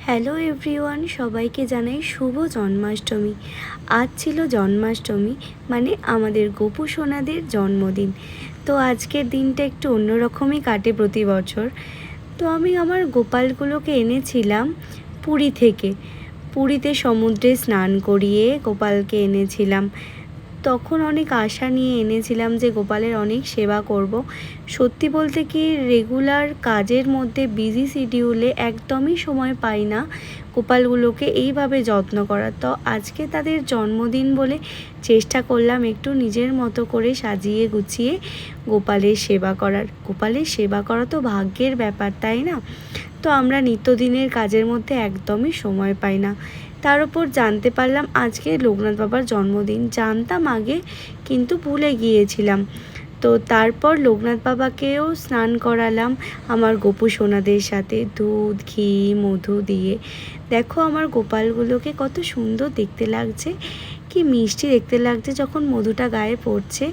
Hello everyone, সবাইকে জানাই শুভ জন্মাষ্টমী। আজ ছিল জন্মাষ্টমী, মানে আমাদের গোপু সোনাদের জন্মদিন। তো আজকের দিনটা একটু অন্যরকমই কাটে প্রতি বছর। তো আমি আমার গোপালগুলোকে এনেছিলাম পুরী থেকে। পুরীতে সমুদ্রে স্নান করিয়ে গোপালকে এনেছিলাম। তখন অনেক আশা নিয়ে এনেছিলাম যে গোপালের অনেক সেবা করব। সত্যি বলতে কি, রেগুলার কাজের মধ্যে বিজি শিডিউলে একদমই সময় পাই না গোপালগুলোকে এইভাবে যত্ন করার। তো আজকে তাদের জন্মদিন বলে চেষ্টা করলাম একটু নিজের মতো করে সাজিয়ে গুছিয়ে গোপালের সেবা করার। গোপালের সেবা করা তো ভাগ্যের ব্যাপার, তাই না? তো আমরা নিত্যদিনের কাজের মধ্যে একদমই সময় পাই না। তার উপর জানতে পারলাম আজকে লোকনাথ বাবার জন্মদিন। জানতাম আগে, কিন্তু ভুলে গিয়েছিলাম। তো তারপর লোকনাথ বাবাকেও স্নান করালাম আমার গোপু সোনাদের সাথে দুধ, ঘি, মধু দিয়ে। দেখো আমার গোপালগুলোকে কত সুন্দর দেখতে লাগছে, কি মিষ্টি দেখতে লাগছে যখন মধুটা গায়ে পড়ছে।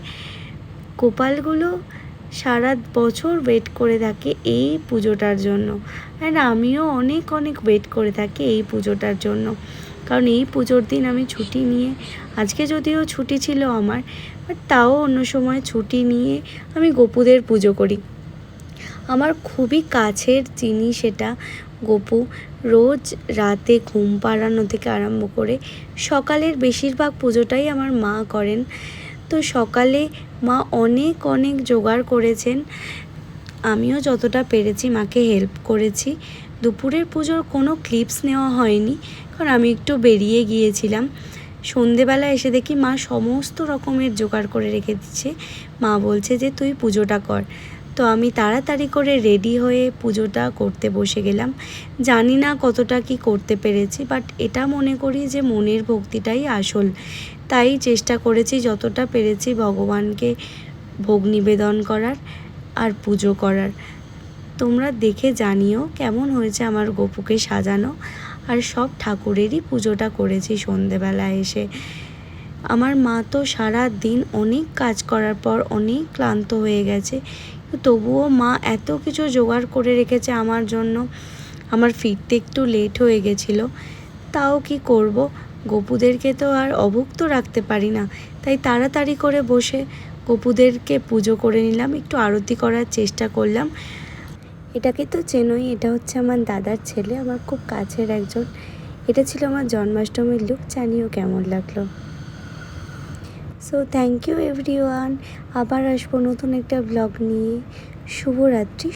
গোপালগুলো সারা বছর ওয়েট করে থাকে এই পুজোটার জন্য, আর আমিও অনেক অনেক ওয়েট করে থাকি এই পুজোটার জন্য। কারণ এই পুজোর দিন আমি ছুটি নিয়ে, আজকে যদিও ছুটি ছিল আমার, বাট তাও অন্য সময় ছুটি নিয়ে আমি গোপুদের পুজো করি। আমার খুবই কাছের জিনিস এটা গোপু। রোজ রাতে ঘুম পাড়ানো থেকে আরম্ভ করে সকালের বেশিরভাগ পুজোটাই আমার মা করেন। তো সকালে মা অনেক অনেক জোগাড় করেছেন, আমিও যতটা পেরেছি মাকে হেল্প করেছি। দুপুরের পুজোর কোনো ক্লিপস নেওয়া হয়নি, কারণ আমি একটু বেরিয়ে গিয়েছিলাম। সন্ধেবেলা এসে দেখি মা সমস্ত রকমের জোগাড় করে রেখে দিচ্ছে। মা বলছে যে তুই পুজোটা কর। তো আমি তাড়াতাড়ি করে রেডি হয়ে পুজোটা করতে বসে গেলাম। জানি না কতটা কি করতে পেরেছি, বাট এটা মনে করি যে মনের ভক্তিটাই আসল। তাই চেষ্টা করেছি যতটা পেরেছি ভগবানকে ভোগ নিবেদন করার আর পুজো করার। তোমরা দেখে জানিও কেমন হয়েছে আমার গোপুকে সাজানো। আর সব ঠাকুরেরই পুজোটা করেছি সন্ধেবেলা এসে। আমার মা তো সারা দিন অনেক কাজ করার পর অনেক ক্লান্ত হয়ে গেছে, তবুও মা এত কিছু জোগাড় করে রেখেছে আমার জন্য। আমার ফিরতে একটু লেট হয়ে গেছিলো, তাও কি করব, গোপুদেরকে তো আর অভুক্ত রাখতে পারি না। তাই তাড়াতাড়ি করে বসে গোপুদেরকে পুজো করে নিলাম, একটু আরতি করার চেষ্টা করলাম। এটাকে তো চেনোই, এটা হচ্ছে আমার দাদার ছেলে, আমার খুব কাছের একজন। এটা ছিল আমার জন্মাষ্টমীর লুক। জানিও কেমন লাগলো। So thank you everyone. আবার আসবো নতুন একটা ব্লগ নিয়ে। শুভরাত্রি।